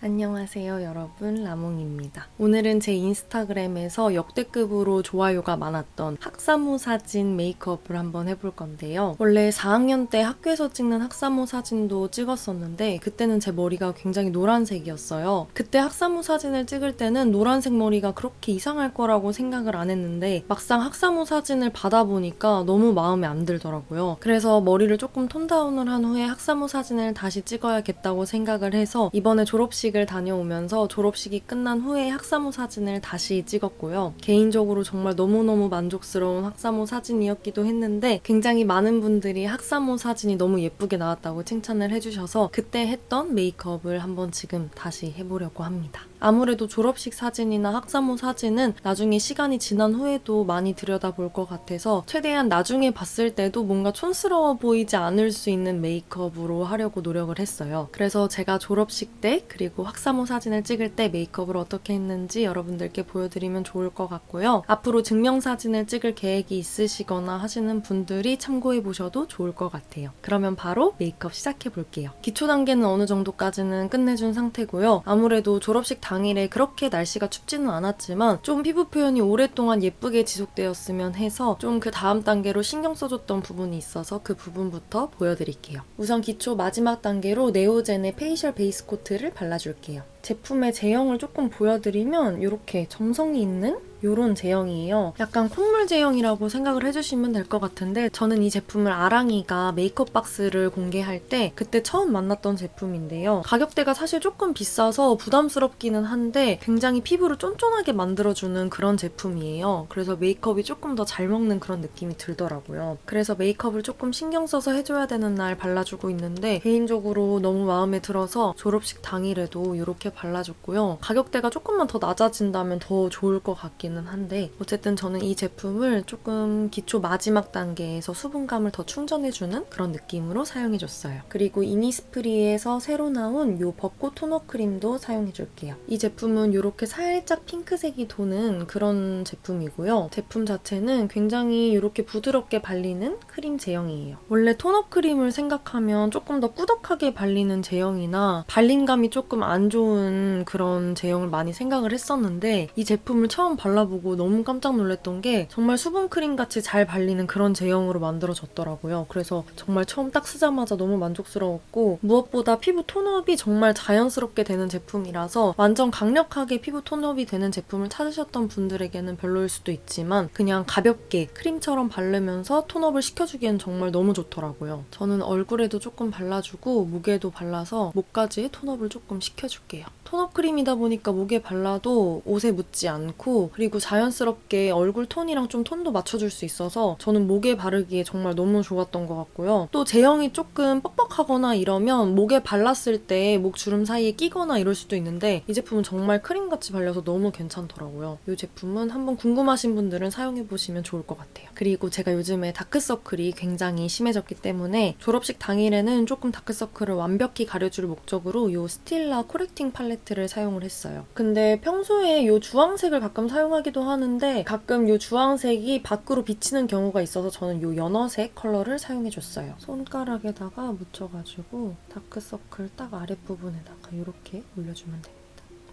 안녕하세요 여러분, 라몽입니다. 오늘은 제 인스타그램에서 역대급으로 좋아요가 많았던 학사모 사진 메이크업을 한번 해볼 건데요. 원래 4학년 때 학교에서 찍는 학사모 사진도 찍었었는데 그때는 제 머리가 굉장히 노란색이었어요. 그때 학사모 사진을 찍을 때는 노란색 머리가 그렇게 이상할 거라고 생각을 안 했는데 막상 학사모 사진을 받아보니까 너무 마음에 안 들더라고요. 그래서 머리를 조금 톤다운을 한 후에 학사모 사진을 다시 찍어야겠다고 생각을 해서 이번에 졸업식을 다녀오면서 졸업식이 끝난 후에 학사모 사진을 다시 찍었고요. 개인적으로 정말 너무너무 만족스러운 학사모 사진이었기도 했는데 굉장히 많은 분들이 학사모 사진이 너무 예쁘게 나왔다고 칭찬을 해주셔서 그때 했던 메이크업을 한번 지금 다시 해보려고 합니다. 아무래도 졸업식 사진이나 학사모 사진은 나중에 시간이 지난 후에도 많이 들여다볼 것 같아서 최대한 나중에 봤을 때도 뭔가 촌스러워 보이지 않을 수 있는 메이크업으로 하려고 노력을 했어요. 그래서 제가 졸업식 때 그리고 학사모 사진을 찍을 때 메이크업을 어떻게 했는지 여러분들께 보여드리면 좋을 것 같고요. 앞으로 증명사진을 찍을 계획이 있으시거나 하시는 분들이 참고해보셔도 좋을 것 같아요. 그러면 바로 메이크업 시작해볼게요. 기초 단계는 어느 정도까지는 끝내준 상태고요. 아무래도 졸업식 당일에 그렇게 날씨가 춥지는 않았지만 좀 피부 표현이 오랫동안 예쁘게 지속되었으면 해서 좀 그 다음 단계로 신경 써줬던 부분이 있어서 그 부분부터 보여드릴게요. 우선 기초 마지막 단계로 네오젠의 페이셜 베이스 코트를 발라줄게요. 제품의 제형을 조금 보여드리면 이렇게 정성이 있는 이런 제형이에요. 약간 콧물 제형이라고 생각을 해주시면 될 것 같은데 저는 이 제품을 아랑이가 메이크업 박스를 공개할 때 그때 처음 만났던 제품인데요. 가격대가 사실 조금 비싸서 부담스럽기는 한데 굉장히 피부를 쫀쫀하게 만들어주는 그런 제품이에요. 그래서 메이크업이 조금 더 잘 먹는 그런 느낌이 들더라고요. 그래서 메이크업을 조금 신경 써서 해줘야 되는 날 발라주고 있는데 개인적으로 너무 마음에 들어서 졸업식 당일에도 이렇게 발라줬고요. 가격대가 조금만 더 낮아진다면 더 좋을 것 같긴 한데 어쨌든 저는 이 제품을 조금 기초 마지막 단계에서 수분감을 더 충전해주는 그런 느낌으로 사용해줬어요. 그리고 이니스프리에서 새로 나온 이 벚꽃 토너 크림도 사용해줄게요. 이 제품은 이렇게 살짝 핑크색이 도는 그런 제품이고요. 제품 자체는 굉장히 이렇게 부드럽게 발리는 크림 제형이에요. 원래 토너 크림을 생각하면 조금 더 꾸덕하게 발리는 제형이나 발림감이 조금 안 좋은 그런 제형을 많이 생각을 했었는데 이 제품을 처음 발라보고 너무 깜짝 놀랐던 게 정말 수분크림같이 잘 발리는 그런 제형으로 만들어졌더라고요. 그래서 정말 처음 딱 쓰자마자 너무 만족스러웠고 무엇보다 피부 톤업이 정말 자연스럽게 되는 제품이라서 완전 강력하게 피부 톤업이 되는 제품을 찾으셨던 분들에게는 별로일 수도 있지만 그냥 가볍게 크림처럼 바르면서 톤업을 시켜주기엔 정말 너무 좋더라고요. 저는 얼굴에도 조금 발라주고 목에도 발라서 목까지 톤업을 조금 시켜줄게요. 톤업 크림이다 보니까 목에 발라도 옷에 묻지 않고 그리고 자연스럽게 얼굴 톤이랑 좀 톤도 맞춰줄 수 있어서 저는 목에 바르기에 정말 너무 좋았던 것 같고요. 또 제형이 조금 뻑뻑하거나 이러면 목에 발랐을 때 목 주름 사이에 끼거나 이럴 수도 있는데 이 제품은 정말 크림같이 발려서 너무 괜찮더라고요. 이 제품은 한번 궁금하신 분들은 사용해보시면 좋을 것 같아요. 그리고 제가 요즘에 다크서클이 굉장히 심해졌기 때문에 졸업식 당일에는 조금 다크서클을 완벽히 가려줄 목적으로 이 스틸라 코렉팅 팔레트를 사용을 했어요. 근데 평소에 이 주황색을 가끔 사용하기도 하는데 가끔 이 주황색이 밖으로 비치는 경우가 있어서 저는 이 연어색 컬러를 사용해줬어요. 손가락에다가 묻혀가지고 다크서클 딱 아랫부분에다가 이렇게 올려주면 됩니다.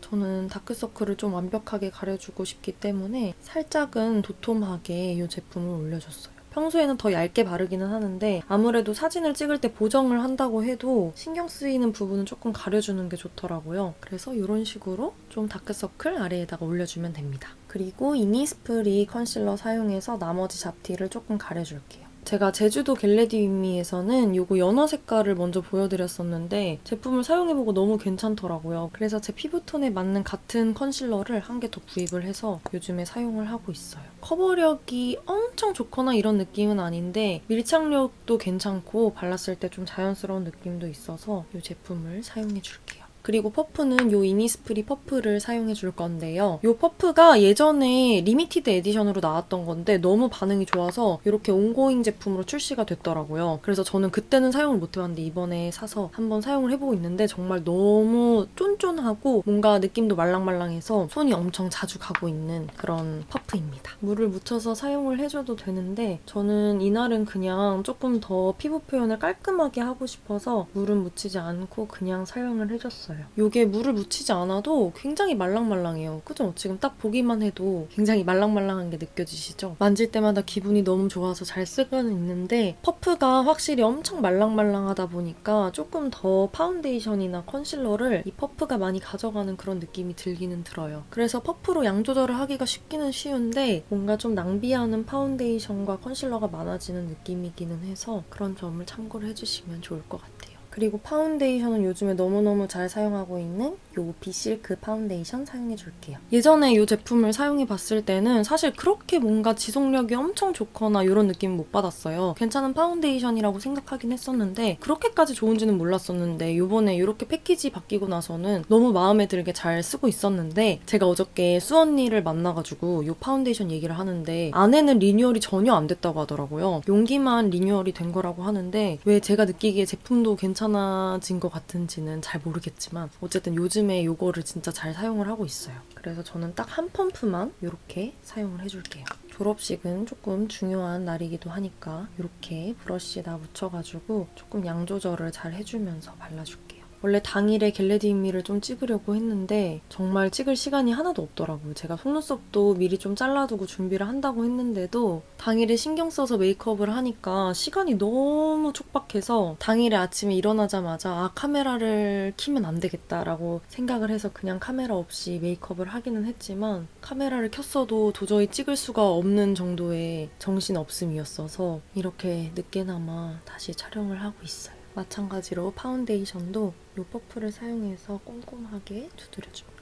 저는 다크서클을 좀 완벽하게 가려주고 싶기 때문에 살짝은 도톰하게 이 제품을 올려줬어요. 평소에는 더 얇게 바르기는 하는데 아무래도 사진을 찍을 때 보정을 한다고 해도 신경 쓰이는 부분은 조금 가려주는 게 좋더라고요. 그래서 이런 식으로 좀 다크서클 아래에다가 올려주면 됩니다. 그리고 이니스프리 컨실러 사용해서 나머지 잡티를 조금 가려줄게요. 제가 제주도 겟레디 윗미에서는 이거 연어 색깔을 먼저 보여드렸었는데 제품을 사용해보고 너무 괜찮더라고요. 그래서 제 피부톤에 맞는 같은 컨실러를 한 개 더 구입을 해서 요즘에 사용을 하고 있어요. 커버력이 엄청 좋거나 이런 느낌은 아닌데 밀착력도 괜찮고 발랐을 때 좀 자연스러운 느낌도 있어서 이 제품을 사용해줄게요. 그리고 퍼프는 이 이니스프리 퍼프를 사용해 줄 건데요. 이 퍼프가 예전에 리미티드 에디션으로 나왔던 건데 너무 반응이 좋아서 이렇게 온고잉 제품으로 출시가 됐더라고요. 그래서 저는 그때는 사용을 못 해봤는데 이번에 사서 한번 사용을 해보고 있는데 정말 너무 쫀쫀하고 뭔가 느낌도 말랑말랑해서 손이 엄청 자주 가고 있는 그런 퍼프입니다. 물을 묻혀서 사용을 해줘도 되는데 저는 이날은 그냥 조금 더 피부 표현을 깔끔하게 하고 싶어서 물은 묻히지 않고 그냥 사용을 해줬어요. 걸려요. 이게 물을 묻히지 않아도 굉장히 말랑말랑해요. 그죠? 지금 딱 보기만 해도 굉장히 말랑말랑한 게 느껴지시죠? 만질 때마다 기분이 너무 좋아서 잘 쓰고는 있는데 퍼프가 확실히 엄청 말랑말랑하다 보니까 조금 더 파운데이션이나 컨실러를 이 퍼프가 많이 가져가는 그런 느낌이 들기는 들어요. 그래서 퍼프로 양 조절을 하기가 쉽기는 쉬운데 뭔가 좀 낭비하는 파운데이션과 컨실러가 많아지는 느낌이기는 해서 그런 점을 참고를 해주시면 좋을 것 같아요. 그리고 파운데이션은 요즘에 너무너무 잘 사용하고 있는 요 비실크 파운데이션 사용해줄게요. 예전에 이 제품을 사용해봤을 때는 사실 그렇게 뭔가 지속력이 엄청 좋거나 이런 느낌 못 받았어요. 괜찮은 파운데이션이라고 생각하긴 했었는데 그렇게까지 좋은지는 몰랐었는데 요번에 이렇게 패키지 바뀌고 나서는 너무 마음에 들게 잘 쓰고 있었는데 제가 어저께 수 언니를 만나가지고 이 파운데이션 얘기를 하는데 안에는 리뉴얼이 전혀 안 됐다고 하더라고요. 용기만 리뉴얼이 된 거라고 하는데 왜 제가 느끼기에 제품도 괜찮아진 것 같은지는 잘 모르겠지만 어쨌든 요즘에 이거를 진짜 잘 사용을 하고 있어요. 그래서 저는 딱 한 펌프만 이렇게 사용을 해줄게요. 졸업식은 조금 중요한 날이기도 하니까 이렇게 브러쉬에다 묻혀가지고 조금 양 조절을 잘 해주면서 발라줄게요. 원래 당일에 겟레디미를 좀 찍으려고 했는데 정말 찍을 시간이 하나도 없더라고요. 제가 속눈썹도 미리 좀 잘라두고 준비를 한다고 했는데도 당일에 신경 써서 메이크업을 하니까 시간이 너무 촉박해서 당일에 아침에 일어나자마자 카메라를 켜면 안 되겠다라고 생각을 해서 그냥 카메라 없이 메이크업을 하기는 했지만 카메라를 켰어도 도저히 찍을 수가 없는 정도의 정신없음이었어서 이렇게 늦게나마 다시 촬영을 하고 있어요. 마찬가지로 파운데이션도 이 퍼프를 사용해서 꼼꼼하게 두드려줍니다.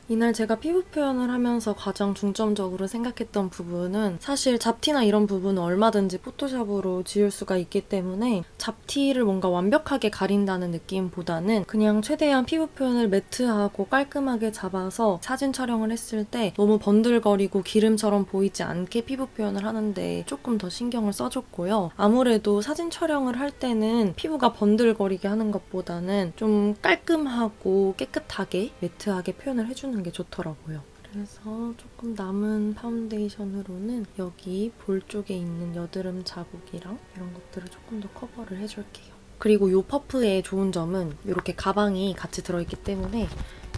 이날 제가 피부 표현을 하면서 가장 중점적으로 생각했던 부분은 사실 잡티나 이런 부분은 얼마든지 포토샵으로 지울 수가 있기 때문에 잡티를 뭔가 완벽하게 가린다는 느낌보다는 그냥 최대한 피부 표현을 매트하고 깔끔하게 잡아서 사진 촬영을 했을 때 너무 번들거리고 기름처럼 보이지 않게 피부 표현을 하는데 조금 더 신경을 써줬고요. 아무래도 사진 촬영을 할 때는 피부가 번들거리게 하는 것보다는 좀 깔끔하고 깨끗하게 매트하게 표현을 해주는 게 좋더라고요. 그래서 조금 남은 파운데이션으로는 여기 볼 쪽에 있는 여드름 자국이랑 이런 것들을 조금 더 커버를 해줄게요. 그리고 이 퍼프의 좋은 점은 이렇게 가방이 같이 들어있기 때문에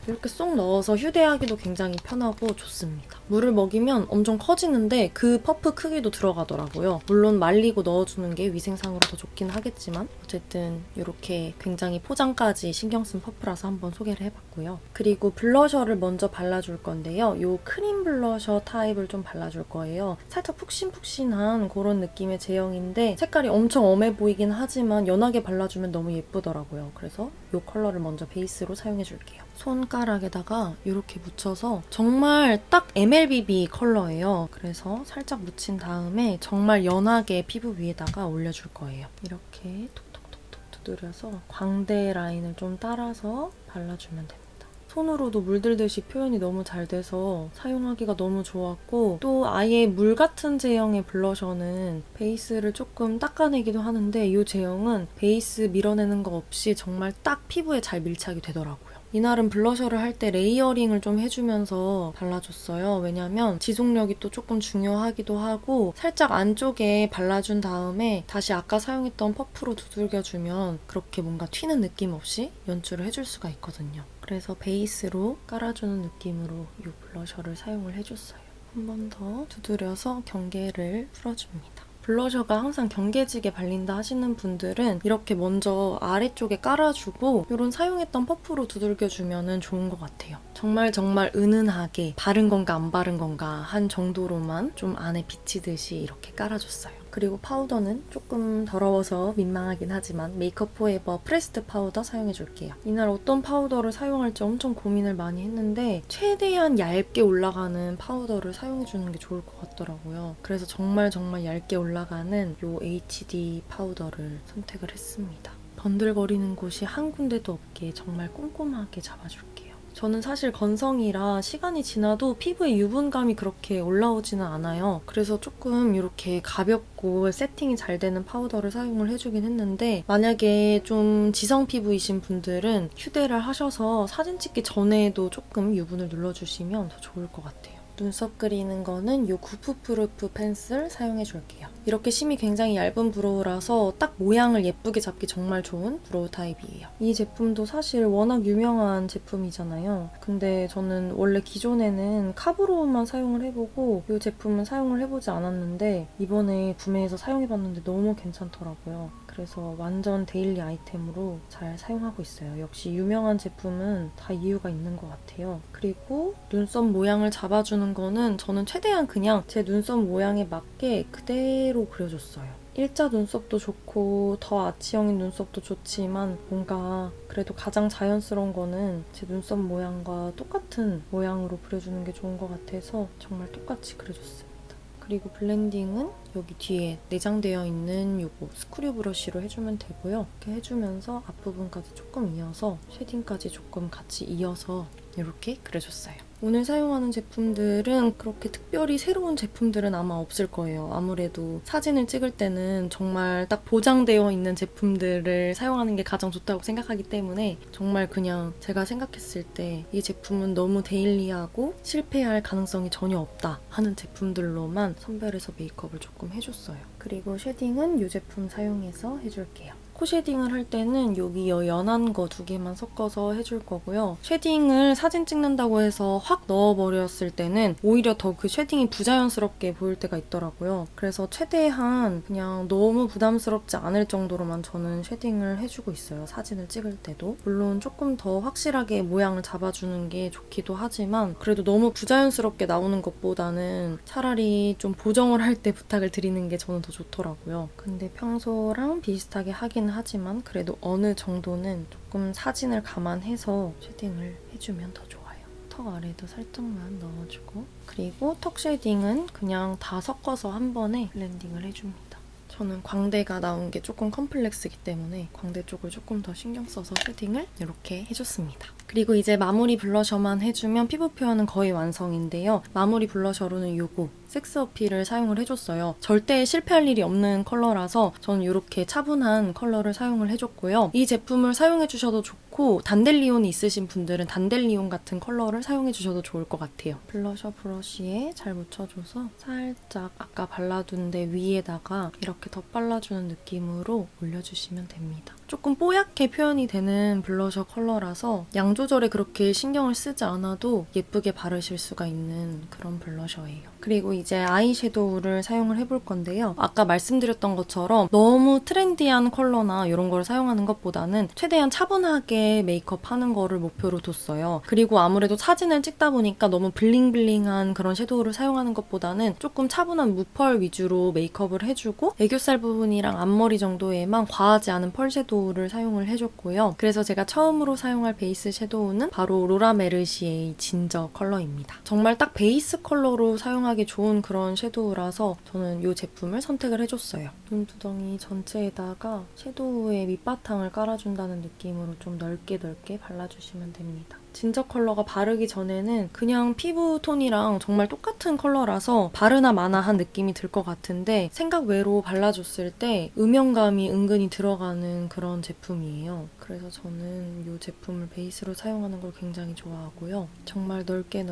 이렇게 쏙 넣어서 휴대하기도 굉장히 편하고 좋습니다. 물을 먹이면 엄청 커지는데 그 퍼프 크기도 들어가더라고요. 물론 말리고 넣어주는 게 위생상으로 더 좋긴 하겠지만 어쨌든 이렇게 굉장히 포장까지 신경 쓴 퍼프라서 한번 소개를 해봤고요. 그리고 블러셔를 먼저 발라줄 건데요. 이 크림 블러셔 타입을 좀 발라줄 거예요. 살짝 푹신푹신한 그런 느낌의 제형인데 색깔이 엄청 엄해 보이긴 하지만 연하게 발라주면 너무 예쁘더라고요. 그래서 이 컬러를 먼저 베이스로 사용해줄게요. 손가락에다가 이렇게 묻혀서 정말 딱 MLBB 컬러예요. 그래서 살짝 묻힌 다음에 정말 연하게 피부 위에다가 올려줄 거예요. 이렇게 톡톡톡톡 두드려서 광대 라인을 좀 따라서 발라주면 됩니다. 손으로도 물들듯이 표현이 너무 잘 돼서 사용하기가 너무 좋았고 또 아예 물 같은 제형의 블러셔는 베이스를 조금 닦아내기도 하는데 이 제형은 베이스 밀어내는 거 없이 정말 딱 피부에 잘 밀착이 되더라고요. 이날은 블러셔를 할 때 레이어링을 좀 해주면서 발라줬어요. 왜냐면 지속력이 또 조금 중요하기도 하고 살짝 안쪽에 발라준 다음에 다시 아까 사용했던 퍼프로 두들겨주면 그렇게 뭔가 튀는 느낌 없이 연출을 해줄 수가 있거든요. 그래서 베이스로 깔아주는 느낌으로 이 블러셔를 사용을 해줬어요. 한 번 더 두드려서 경계를 풀어줍니다. 블러셔가 항상 경계지게 발린다 하시는 분들은 이렇게 먼저 아래쪽에 깔아주고 이런 사용했던 퍼프로 두들겨주면 좋은 것 같아요. 정말 은은하게 바른 건가 안 바른 건가 한 정도로만 좀 안에 비치듯이 이렇게 깔아줬어요. 그리고 파우더는 조금 더러워서 민망하긴 하지만 메이크업 포에버 프레스드 파우더 사용해줄게요. 이날 어떤 파우더를 사용할지 엄청 고민을 많이 했는데 최대한 얇게 올라가는 파우더를 사용해주는 게 좋을 것 같더라고요. 그래서 정말 얇게 올라가는 이 HD 파우더를 선택을 했습니다. 번들거리는 곳이 한 군데도 없게 정말 꼼꼼하게 잡아줄게요. 저는 사실 건성이라 시간이 지나도 피부에 유분감이 그렇게 올라오지는 않아요. 그래서 조금 이렇게 가볍고 세팅이 잘 되는 파우더를 사용을 해주긴 했는데 만약에 좀 지성 피부이신 분들은 휴대를 하셔서 사진 찍기 전에도 조금 유분을 눌러주시면 더 좋을 것 같아요. 눈썹 그리는 거는 이 구프프루프 펜슬 사용해줄게요. 이렇게 심이 굉장히 얇은 브로우라서 딱 모양을 예쁘게 잡기 정말 좋은 브로우 타입이에요. 이 제품도 사실 워낙 유명한 제품이잖아요. 근데 저는 원래 기존에는 카브로우만 사용을 해보고 이 제품은 사용을 해보지 않았는데 이번에 구매해서 사용해봤는데 너무 괜찮더라고요. 그래서 완전 데일리 아이템으로 잘 사용하고 있어요. 역시 유명한 제품은 다 이유가 있는 것 같아요. 그리고 눈썹 모양을 잡아주는 거는 저는 최대한 그냥 제 눈썹 모양에 맞게 그대로 그려줬어요. 일자 눈썹도 좋고 더 아치형인 눈썹도 좋지만 뭔가 그래도 가장 자연스러운 거는 제 눈썹 모양과 똑같은 모양으로 그려주는 게 좋은 것 같아서 정말 똑같이 그려줬어요. 그리고 블렌딩은 여기 뒤에 내장되어 있는 요거 스크류 브러쉬로 해주면 되고요. 이렇게 해주면서 앞부분까지 조금 이어서 쉐딩까지 조금 같이 이어서 이렇게 그려줬어요. 오늘 사용하는 제품들은 그렇게 특별히 새로운 제품들은 아마 없을 거예요. 아무래도 사진을 찍을 때는 정말 딱 보장되어 있는 제품들을 사용하는 게 가장 좋다고 생각하기 때문에 정말 그냥 제가 생각했을 때 이 제품은 너무 데일리하고 실패할 가능성이 전혀 없다 하는 제품들로만 선별해서 메이크업을 조금 해줬어요. 그리고 쉐딩은 이 제품 사용해서 해줄게요. 코 쉐딩을 할 때는 여기 연한 거 2개만 섞어서 해줄 거고요. 쉐딩을 사진 찍는다고 해서 확 넣어버렸을 때는 오히려 더 그 쉐딩이 부자연스럽게 보일 때가 있더라고요. 그래서 최대한 그냥 너무 부담스럽지 않을 정도로만 저는 쉐딩을 해주고 있어요. 사진을 찍을 때도. 물론 조금 더 확실하게 모양을 잡아주는 게 좋기도 하지만 그래도 너무 부자연스럽게 나오는 것보다는 차라리 좀 보정을 할 때 부탁을 드리는 게 저는 더 좋더라고요. 근데 평소랑 비슷하게 하긴 하지만 그래도 어느 정도는 조금 사진을 감안해서 쉐딩을 해주면 더 좋아요. 턱 아래도 살짝만 넣어주고 그리고 턱 쉐딩은 그냥 다 섞어서 한 번에 블렌딩을 해줍니다. 저는 광대가 나온 게 조금 컴플렉스이기 때문에 광대 쪽을 조금 더 신경 써서 쉐딩을 이렇게 해줬습니다. 그리고 이제 마무리 블러셔만 해주면 피부 표현은 거의 완성인데요. 마무리 블러셔로는 이거 섹스 어필을 사용을 해줬어요. 절대 실패할 일이 없는 컬러라서 저는 이렇게 차분한 컬러를 사용을 해줬고요. 이 제품을 사용해주셔도 좋고 단델리온이 있으신 분들은 단델리온 같은 컬러를 사용해주셔도 좋을 것 같아요. 블러셔 브러쉬에 잘 묻혀줘서 살짝 아까 발라둔 데 위에다가 이렇게 덧발라주는 느낌으로 올려주시면 됩니다. 조금 뽀얗게 표현이 되는 블러셔 컬러라서 양 조절에 그렇게 신경을 쓰지 않아도 예쁘게 바르실 수가 있는 그런 블러셔예요. 그리고 이제 아이섀도우를 사용을 해볼 건데요. 아까 말씀드렸던 것처럼 너무 트렌디한 컬러나 이런 걸 사용하는 것보다는 최대한 차분하게 메이크업 하는 거를 목표로 뒀어요. 그리고 아무래도 사진을 찍다 보니까 너무 블링블링한 그런 섀도우를 사용하는 것보다는 조금 차분한 무펄 위주로 메이크업을 해주고 애교살 부분이랑 앞머리 정도에만 과하지 않은 펄 섀도우를 사용을 해줬고요. 그래서 제가 처음으로 사용할 베이스 섀도우는 바로 로라 메르시에의 진저 컬러입니다. 정말 딱 베이스 컬러로 사용하기 좋은 그런 섀도우라서 저는 이 제품을 선택을 해줬어요. 눈두덩이 전체에다가 섀도우의 밑바탕을 깔아준다는 느낌으로 좀 넓게 발라주시면 됩니다. 진저 컬러가 바르기 전에는 그냥 피부 톤이랑 정말 똑같은 컬러라서 바르나 마나 한 느낌이 들 것 같은데 생각 외로 발라줬을 때 음영감이 은근히 들어가는 그런 제품이에요. 그래서 저는 이 제품을 베이스로 사용하는 걸 굉장히 좋아하고요. 정말 넓게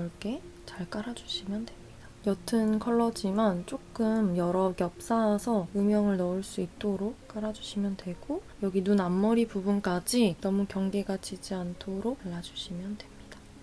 잘 깔아주시면 됩니다. 옅은 컬러지만 조금 여러 겹 쌓아서 음영을 넣을 수 있도록 깔아주시면 되고 여기 눈 앞머리 부분까지 너무 경계가 지지 않도록 발라주시면 됩니다.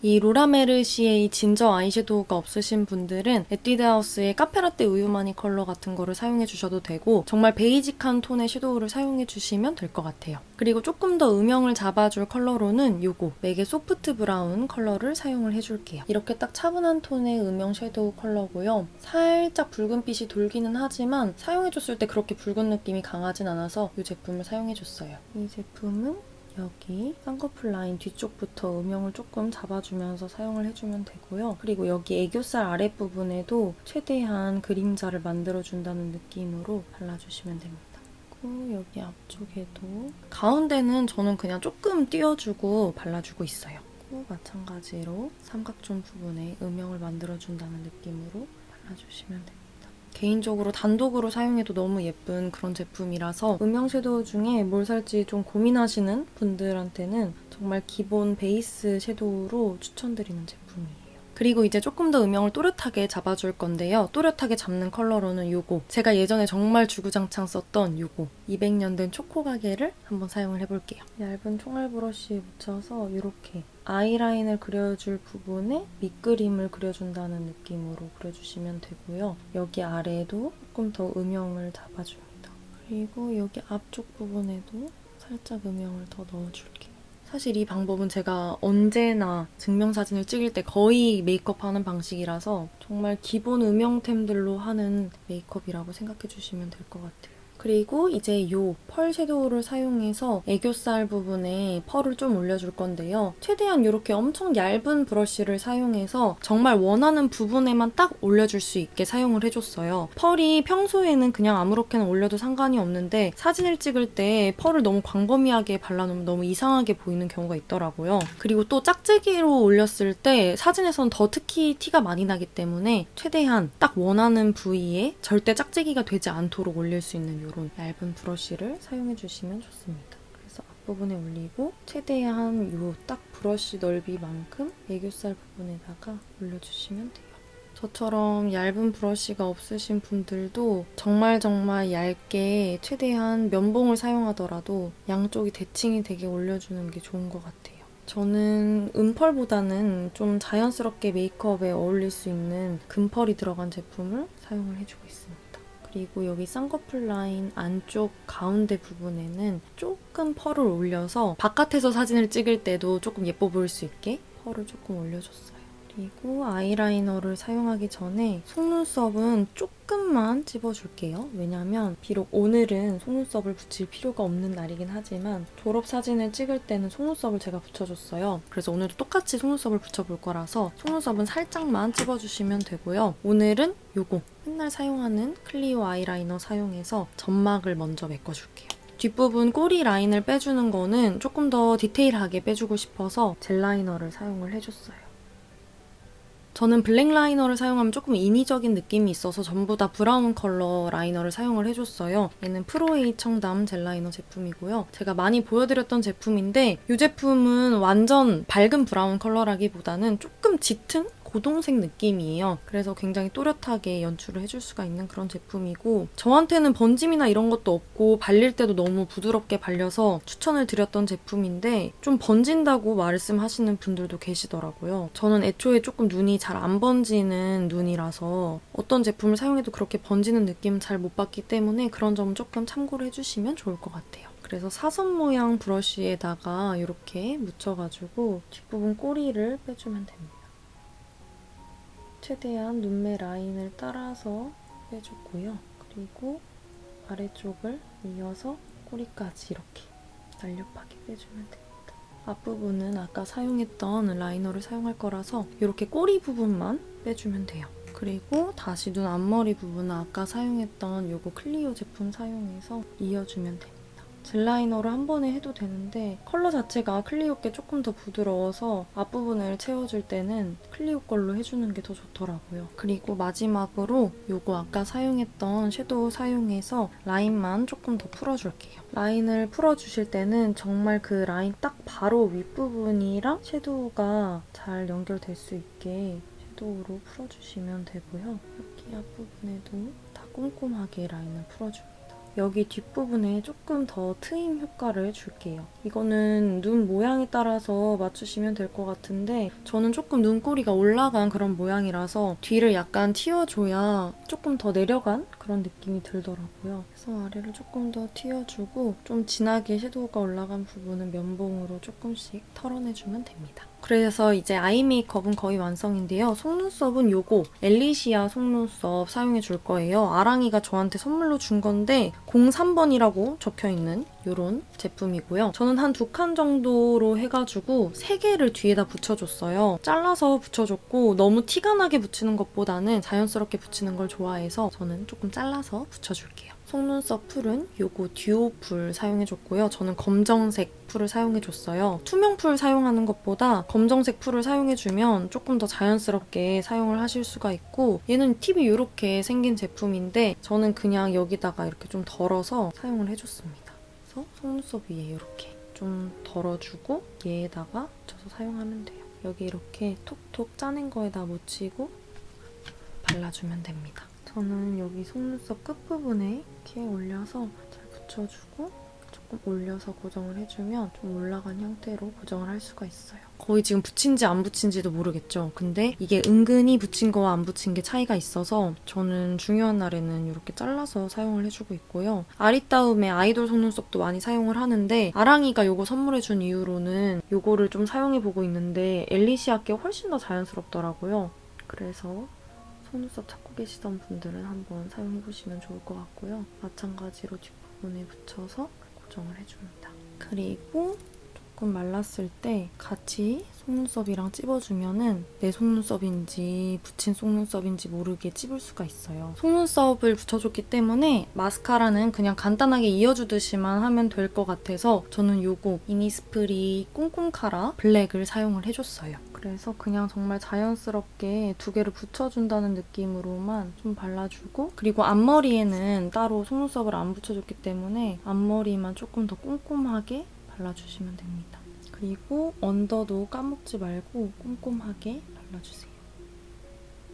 이 로라 메르시에의 진저 아이섀도우가 없으신 분들은 에뛰드하우스의 카페라떼 우유마니 컬러 같은 거를 사용해주셔도 되고 정말 베이직한 톤의 섀도우를 사용해주시면 될 것 같아요. 그리고 조금 더 음영을 잡아줄 컬러로는 요거 맥의 소프트 브라운 컬러를 사용을 해줄게요. 이렇게 딱 차분한 톤의 음영 섀도우 컬러고요. 살짝 붉은빛이 돌기는 하지만 사용해줬을 때 그렇게 붉은 느낌이 강하진 않아서 이 제품을 사용해줬어요. 이 제품은 여기 쌍꺼풀 라인 뒤쪽부터 음영을 조금 잡아주면서 사용을 해주면 되고요. 그리고 여기 애교살 아랫부분에도 최대한 그림자를 만들어준다는 느낌으로 발라주시면 됩니다. 그리고 여기 앞쪽에도 가운데는 저는 그냥 조금 띄워주고 발라주고 있어요. 그리고 마찬가지로 삼각존 부분에 음영을 만들어준다는 느낌으로 발라주시면 됩니다. 개인적으로 단독으로 사용해도 너무 예쁜 그런 제품이라서 음영 섀도우 중에 뭘 살지 좀 고민하시는 분들한테는 정말 기본 베이스 섀도우로 추천드리는 제품이에요. 그리고 이제 조금 더 음영을 또렷하게 잡아줄 건데요. 또렷하게 잡는 컬러로는 요거. 제가 예전에 정말 주구장창 썼던 요거. 200년 된 초코 가게를 한번 사용을 해볼게요. 얇은 총알 브러쉬에 묻혀서 이렇게 아이라인을 그려줄 부분에 밑그림을 그려준다는 느낌으로 그려주시면 되고요. 여기 아래도 조금 더 음영을 잡아줍니다. 그리고 여기 앞쪽 부분에도 살짝 음영을 더 넣어줄게요. 사실 이 방법은 제가 언제나 증명사진을 찍을 때 거의 메이크업하는 방식이라서 정말 기본 음영템들로 하는 메이크업이라고 생각해 주시면 될 것 같아요. 그리고 이제 이 펄 섀도우를 사용해서 애교살 부분에 펄을 좀 올려줄 건데요. 최대한 이렇게 엄청 얇은 브러쉬를 사용해서 정말 원하는 부분에만 딱 올려줄 수 있게 사용을 해줬어요. 펄이 평소에는 그냥 아무렇게나 올려도 상관이 없는데 사진을 찍을 때 펄을 너무 광범위하게 발라놓으면 너무 이상하게 보이는 경우가 있더라고요. 그리고 또 짝짓기로 올렸을 때 사진에서는 더 특히 티가 많이 나기 때문에 최대한 딱 원하는 부위에 절대 짝짓기가 되지 않도록 올릴 수 있는 이런 얇은 브러쉬를 사용해주시면 좋습니다. 그래서 앞부분에 올리고 최대한 이 딱 브러쉬 넓이만큼 애교살 부분에다가 올려주시면 돼요. 저처럼 얇은 브러쉬가 없으신 분들도 정말 얇게 최대한 면봉을 사용하더라도 양쪽이 대칭이 되게 올려주는 게 좋은 것 같아요. 저는 은펄보다는 좀 자연스럽게 메이크업에 어울릴 수 있는 금펄이 들어간 제품을 사용을 해주고 있습니다. 그리고 여기 쌍꺼풀 라인 안쪽 가운데 부분에는 조금 펄을 올려서 바깥에서 사진을 찍을 때도 조금 예뻐 보일 수 있게 펄을 조금 올려줬어요. 그리고 아이라이너를 사용하기 전에 속눈썹은 조금만 찝어줄게요. 왜냐면 비록 오늘은 속눈썹을 붙일 필요가 없는 날이긴 하지만 졸업사진을 찍을 때는 속눈썹을 제가 붙여줬어요. 그래서 오늘도 똑같이 속눈썹을 붙여볼 거라서 속눈썹은 살짝만 찝어주시면 되고요. 오늘은 요거 맨날 사용하는 클리오 아이라이너 사용해서 점막을 먼저 메꿔줄게요. 뒷부분 꼬리 라인을 빼주는 거는 조금 더 디테일하게 빼주고 싶어서 젤 라이너를 사용을 해줬어요. 저는 블랙 라이너를 사용하면 조금 인위적인 느낌이 있어서 전부 다 브라운 컬러 라이너를 사용을 해줬어요. 얘는 프로에이 청담 젤 라이너 제품이고요. 제가 많이 보여드렸던 제품인데 이 제품은 완전 밝은 브라운 컬러라기보다는 조금 짙은 고동색 느낌이에요. 그래서 굉장히 또렷하게 연출을 해줄 수가 있는 그런 제품이고 저한테는 번짐이나 이런 것도 없고 발릴 때도 너무 부드럽게 발려서 추천을 드렸던 제품인데 좀 번진다고 말씀하시는 분들도 계시더라고요. 저는 애초에 조금 눈이 잘 안 번지는 눈이라서 어떤 제품을 사용해도 그렇게 번지는 느낌은 잘 못 받기 때문에 그런 점 조금 참고를 해주시면 좋을 것 같아요. 그래서 사선 모양 브러쉬에다가 이렇게 묻혀가지고 뒷부분 꼬리를 빼주면 됩니다. 최대한 눈매 라인을 따라서 빼줬고요. 그리고 아래쪽을 이어서 꼬리까지 이렇게 날렵하게 빼주면 됩니다. 앞부분은 아까 사용했던 라이너를 사용할 거라서 이렇게 꼬리 부분만 빼주면 돼요. 그리고 다시 눈 앞머리 부분은 아까 사용했던 요거 클리오 제품 사용해서 이어주면 됩니다. 젤 라이너를 한 번에 해도 되는데 컬러 자체가 클리오 게 조금 더 부드러워서 앞부분을 채워줄 때는 클리오 걸로 해주는 게 더 좋더라고요. 그리고 마지막으로 요거 아까 사용했던 섀도우 사용해서 라인만 조금 더 풀어줄게요. 라인을 풀어주실 때는 정말 그 라인 딱 바로 윗부분이랑 섀도우가 잘 연결될 수 있게 섀도우로 풀어주시면 되고요. 여기 앞부분에도 다 꼼꼼하게 라인을 풀어줍니다. 여기 뒷부분에 조금 더 트임 효과를 줄게요. 이거는 눈 모양에 따라서 맞추시면 될 것 같은데 저는 조금 눈꼬리가 올라간 그런 모양이라서 뒤를 약간 틔워줘야 조금 더 내려간 그런 느낌이 들더라고요. 그래서 아래를 조금 더 틔워주고 좀 진하게 섀도우가 올라간 부분은 면봉으로 조금씩 털어내주면 됩니다. 그래서 이제 아이 메이크업은 거의 완성인데요. 속눈썹은 요거 엘리시아 속눈썹 사용해 줄 거예요. 아랑이가 저한테 선물로 준 건데 03번이라고 적혀있는 이런 제품이고요. 저는 한 2칸 정도로 해가지고 3개를 뒤에다 붙여줬어요. 잘라서 붙여줬고 너무 티가 나게 붙이는 것보다는 자연스럽게 붙이는 걸 좋아해서 저는 조금 잘라서 붙여줄게요. 속눈썹 풀은 요거 듀오 풀 사용해줬고요. 저는 검정색 풀을 사용해줬어요. 투명 풀 사용하는 것보다 검정색 풀을 사용해주면 조금 더 자연스럽게 사용을 하실 수가 있고 얘는 팁이 이렇게 생긴 제품인데 저는 그냥 여기다가 이렇게 좀 덜어서 사용을 해줬습니다. 그래서 속눈썹 위에 이렇게 좀 덜어주고 얘에다가 붙여서 사용하면 돼요. 여기 이렇게 톡톡 짜낸 거에다 묻히고 발라주면 됩니다. 저는 여기 속눈썹 끝부분에 이렇게 올려서 잘 붙여주고 조금 올려서 고정을 해주면 좀 올라간 형태로 고정을 할 수가 있어요. 거의 지금 붙인지 안 붙인지도 모르겠죠? 근데 이게 은근히 붙인 거와 안 붙인 게 차이가 있어서 저는 중요한 날에는 이렇게 잘라서 사용을 해주고 있고요. 아리따움의 아이돌 속눈썹도 많이 사용을 하는데 아랑이가 이거 선물해준 이후로는 이거를 좀 사용해보고 있는데 엘리시아께 훨씬 더 자연스럽더라고요. 그래서 속눈썹 찾고 계시던 분들은 한번 사용해보시면 좋을 것 같고요. 마찬가지로 뒷부분에 붙여서 고정을 해줍니다. 그리고 조금 말랐을 때 같이 속눈썹이랑 찝어주면은 내 속눈썹인지 붙인 속눈썹인지 모르게 찝을 수가 있어요. 속눈썹을 붙여줬기 때문에 마스카라는 그냥 간단하게 이어주듯이만 하면 될 것 같아서 저는 요거 이니스프리 꼼꼼카라 블랙을 사용을 해줬어요. 그래서 그냥 정말 자연스럽게 두 개를 붙여준다는 느낌으로만 좀 발라주고 그리고 앞머리에는 따로 속눈썹을 안 붙여줬기 때문에 앞머리만 조금 더 꼼꼼하게 발라주시면 됩니다. 그리고 언더도 까먹지 말고 꼼꼼하게 발라주세요.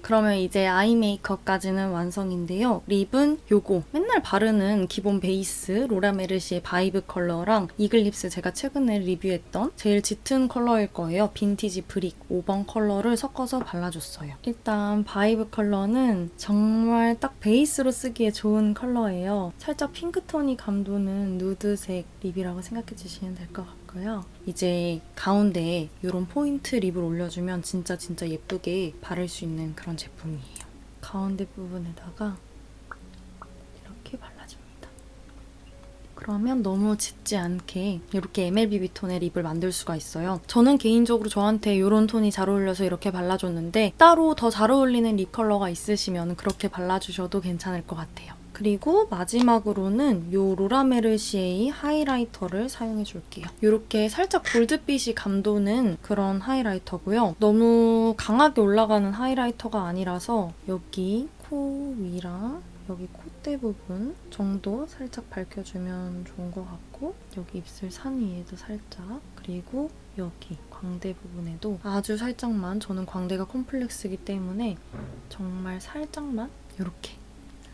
그러면 이제 아이 메이크업까지는 완성인데요. 립은 요거 맨날 바르는 기본 베이스 로라 메르시의 바이브 컬러랑 이글립스 제가 최근에 리뷰했던 제일 짙은 컬러일 거예요. 빈티지 브릭 5번 컬러를 섞어서 발라줬어요. 일단 바이브 컬러는 정말 딱 베이스로 쓰기에 좋은 컬러예요. 살짝 핑크톤이 감도는 누드색 립이라고 생각해 주시면 될 것 같고요. 이제 가운데에 이런 포인트 립을 올려주면 진짜 예쁘게 바를 수 있는 그런 제품이에요. 가운데 부분에다가 이렇게 발라줍니다. 그러면 너무 짙지 않게 이렇게 MLBB 톤의 립을 만들 수가 있어요. 저는 개인적으로 저한테 이런 톤이 잘 어울려서 이렇게 발라줬는데 따로 더 잘 어울리는 립 컬러가 있으시면 그렇게 발라주셔도 괜찮을 것 같아요. 그리고 마지막으로는 이 로라 메르시에의 하이라이터를 사용해줄게요. 이렇게 살짝 골드빛이 감도는 그런 하이라이터고요. 너무 강하게 올라가는 하이라이터가 아니라서 여기 코 위랑 여기 콧대 부분 정도 살짝 밝혀주면 좋은 것 같고 여기 입술 산 위에도 살짝 그리고 여기 광대 부분에도 아주 살짝만 저는 광대가 콤플렉스이기 때문에 정말 살짝만 이렇게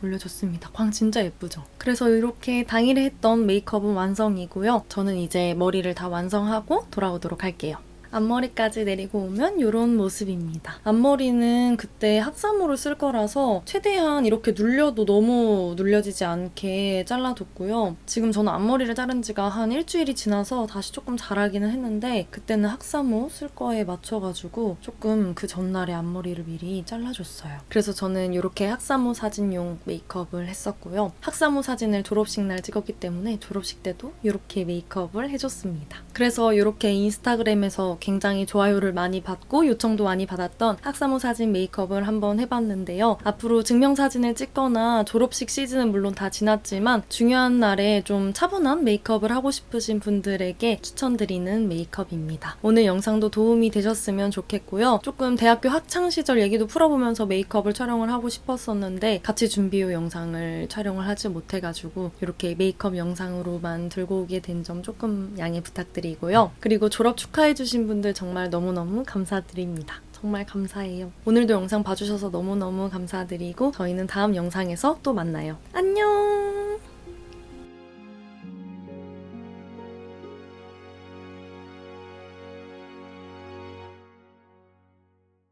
올려줬습니다. 광 진짜 예쁘죠? 그래서 이렇게 당일에 했던 메이크업은 완성이고요. 저는 이제 머리를 다 완성하고 돌아오도록 할게요. 앞머리까지 내리고 오면 이런 모습입니다. 앞머리는 그때 학사모를 쓸 거라서 최대한 이렇게 눌려도 너무 눌려지지 않게 잘라뒀고요. 지금 저는 앞머리를 자른 지가 한 일주일이 지나서 다시 조금 자라기는 했는데 그때는 학사모 쓸 거에 맞춰가지고 조금 그 전날에 앞머리를 미리 잘라줬어요. 그래서 저는 이렇게 학사모 사진용 메이크업을 했었고요. 학사모 사진을 졸업식 날 찍었기 때문에 졸업식 때도 이렇게 메이크업을 해줬습니다. 그래서 이렇게 인스타그램에서 굉장히 좋아요를 많이 받고 요청도 많이 받았던 학사모 사진 메이크업을 한번 해봤는데요. 앞으로 증명사진을 찍거나 졸업식 시즌은 물론 다 지났지만 중요한 날에 좀 차분한 메이크업을 하고 싶으신 분들에게 추천드리는 메이크업입니다. 오늘 영상도 도움이 되셨으면 좋겠고요. 조금 대학교 학창시절 얘기도 풀어보면서 메이크업을 촬영을 하고 싶었었는데 같이 준비후 영상을 촬영을 하지 못해가지고 이렇게 메이크업 영상으로만 들고 오게 된 점 조금 양해 부탁드리고요. 그리고 졸업 축하해주신 분들 정말 너무너무 감사드립니다. 정말 감사해요. 오늘도 영상 봐주셔서 너무너무 감사드리고 저희는 다음 영상에서 또 만나요. 안녕!